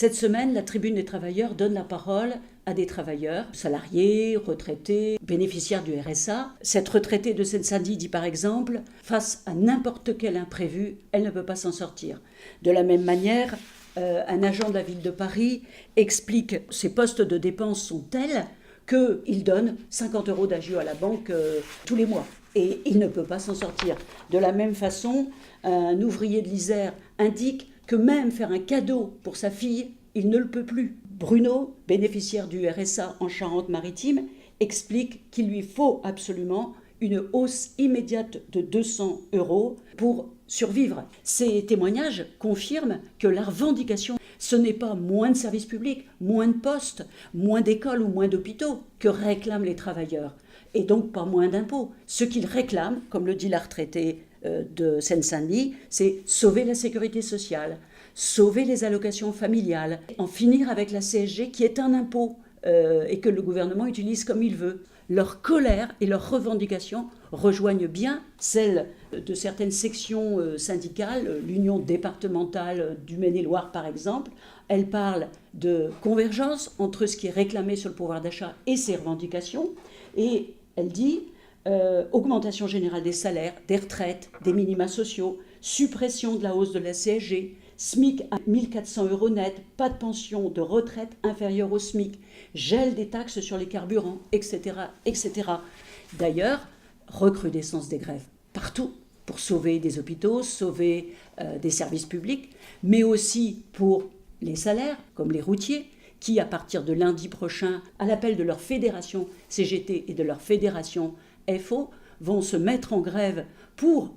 Cette semaine, la Tribune des travailleurs donne la parole à des travailleurs, salariés, retraités, bénéficiaires du RSA. Cette retraitée de Seine-Saint-Denis dit par exemple « Face à n'importe quel imprévu, elle ne peut pas s'en sortir ». De la même manière, un agent de la ville de Paris explique que ses postes de dépenses sont tels qu'il donne 50 € d'agio à la banque tous les mois. Et il ne peut pas s'en sortir. De la même façon, un ouvrier de l'Isère indique que même faire un cadeau pour sa fille, il ne le peut plus. Bruno, bénéficiaire du RSA en Charente-Maritime, explique qu'il lui faut absolument une hausse immédiate de 200 € pour survivre. Ces témoignages confirment que la revendication, ce n'est pas moins de services publics, moins de postes, moins d'écoles ou moins d'hôpitaux que réclament les travailleurs, et donc pas moins d'impôts. Ce qu'ils réclament, comme le dit la retraitée de Seine-Saint-Denis, c'est sauver la sécurité sociale, sauver les allocations familiales, en finir avec la CSG qui est un impôt et que le gouvernement utilise comme il veut. Leur colère et leurs revendications rejoignent bien celles de certaines sections syndicales, l'Union départementale du Maine-et-Loire par exemple. Elle parle de convergence entre ce qui est réclamé sur le pouvoir d'achat et ses revendications. Et elle dit augmentation générale des salaires, des retraites, des minima sociaux, suppression de la hausse de la CSG, SMIC à 1 400 € net, pas de pension de retraite inférieure au SMIC, gel des taxes sur les carburants, etc. etc. D'ailleurs, recrudescence des grèves partout pour sauver des hôpitaux, sauver des services publics, mais aussi pour les salaires, comme les routiers, qui, à partir de lundi prochain, à l'appel de leur fédération CGT et de leur fédération FO, vont se mettre en grève pour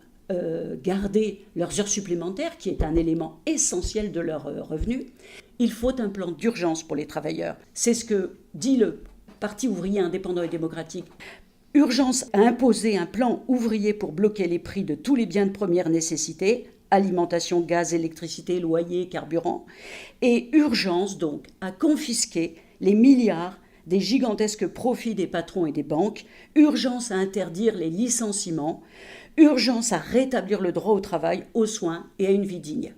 garder leurs heures supplémentaires, qui est un élément essentiel de leur revenu. Il faut un plan d'urgence pour les travailleurs. C'est ce que dit le Parti ouvrier indépendant et démocratique. Urgence à imposer un plan ouvrier pour bloquer les prix de tous les biens de première nécessité, alimentation, gaz, électricité, loyer, carburant. Et urgence donc à confisquer les milliards des gigantesques profits des patrons et des banques. Urgence à interdire les licenciements. Urgence à rétablir le droit au travail, aux soins et à une vie digne.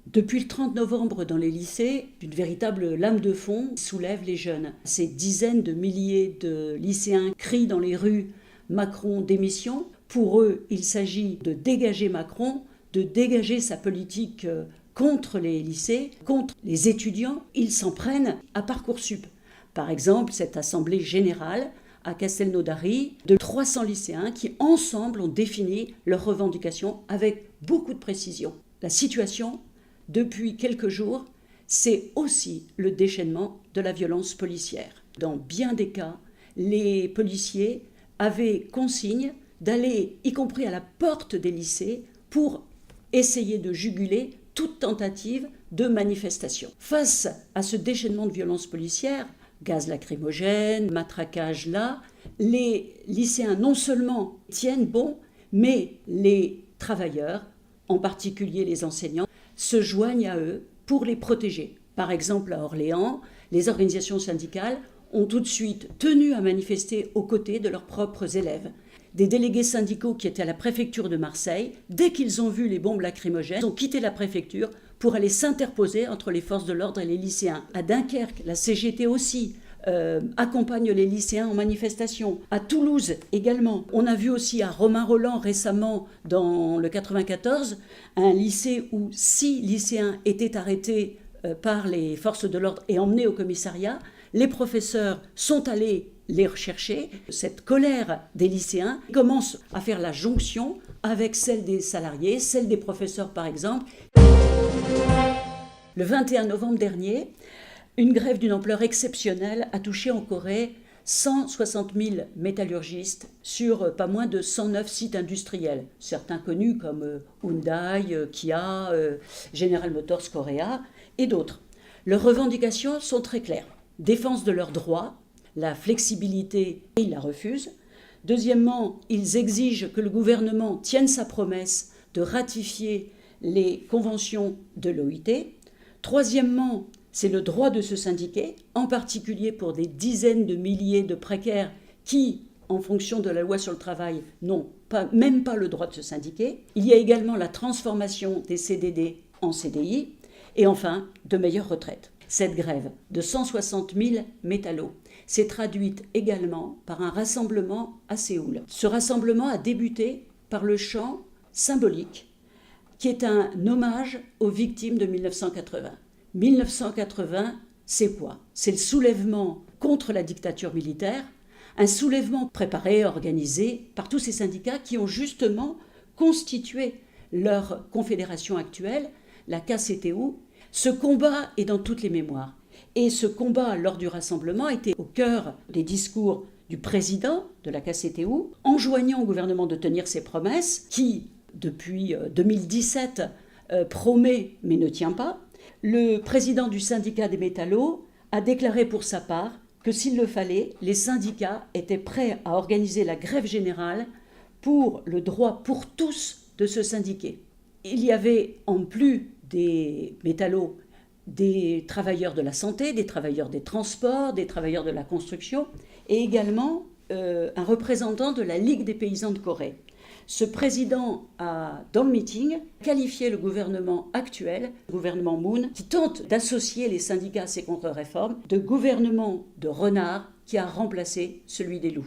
Depuis le 30 novembre, dans les lycées, une véritable lame de fond soulève les jeunes. Ces dizaines de milliers de lycéens crient dans les rues « Macron, démission ». Pour eux, il s'agit de dégager Macron, de dégager sa politique contre les lycées, contre les étudiants. Ils s'en prennent à Parcoursup. Par exemple, cette assemblée générale à Castelnaudary de 300 lycéens qui, ensemble, ont défini leurs revendications avec beaucoup de précision. La situation, depuis quelques jours, c'est aussi le déchaînement de la violence policière. Dans bien des cas, les policiers avaient consigne d'aller, y compris à la porte des lycées, pour essayer de juguler toute tentative de manifestation. Face à ce déchaînement de violence policière, gaz lacrymogène, matraquage là, les lycéens non seulement tiennent bon, mais les travailleurs, en particulier les enseignants, se joignent à eux pour les protéger. Par exemple, à Orléans, les organisations syndicales ont tout de suite tenu à manifester aux côtés de leurs propres élèves. Des délégués syndicaux qui étaient à la préfecture de Marseille, dès qu'ils ont vu les bombes lacrymogènes, ont quitté la préfecture pour aller s'interposer entre les forces de l'ordre et les lycéens. À Dunkerque, la CGT aussi accompagne les lycéens en manifestation. À Toulouse également. On a vu aussi à Romain-Rolland récemment, dans le 94, un lycée où 6 lycéens étaient arrêtés par les forces de l'ordre et emmenés au commissariat. Les professeurs sont allés les rechercher. Cette colère des lycéens commence à faire la jonction avec celle des salariés, celle des professeurs par exemple. Le 21 novembre dernier, une grève d'une ampleur exceptionnelle a touché en Corée 160 000 métallurgistes sur pas moins de 109 sites industriels, certains connus comme Hyundai, Kia, General Motors Korea et d'autres. Leurs revendications sont très claires. Défense de leurs droits, la flexibilité, ils la refusent. Deuxièmement, ils exigent que le gouvernement tienne sa promesse de ratifier les conventions de l'OIT. Troisièmement, c'est le droit de se syndiquer, en particulier pour des dizaines de milliers de précaires qui, en fonction de la loi sur le travail, n'ont même pas le droit de se syndiquer. Il y a également la transformation des CDD en CDI. Et enfin, de meilleures retraites. Cette grève de 160 000 métallos s'est traduite également par un rassemblement à Séoul. Ce rassemblement a débuté par le chant symbolique, qui est un hommage aux victimes de 1980. 1980, c'est quoi? C'est le soulèvement contre la dictature militaire, un soulèvement préparé, organisé par tous ces syndicats qui ont justement constitué leur confédération actuelle, la KCTU. Ce combat est dans toutes les mémoires. Et ce combat, lors du rassemblement, était au cœur des discours du président de la KCTU, enjoignant au gouvernement de tenir ses promesses, qui, depuis 2017, promet mais ne tient pas. Le président du syndicat des métallos a déclaré pour sa part que s'il le fallait, les syndicats étaient prêts à organiser la grève générale pour le droit pour tous de se syndiquer. Il y avait, en plus des métallos, des travailleurs de la santé, des travailleurs des transports, des travailleurs de la construction, et également un représentant de la Ligue des paysans de Corée. Ce président a, dans le meeting, qualifié le gouvernement actuel, le gouvernement Moon, qui tente d'associer les syndicats à ces contre-réformes, de gouvernement de renards qui a remplacé celui des loups.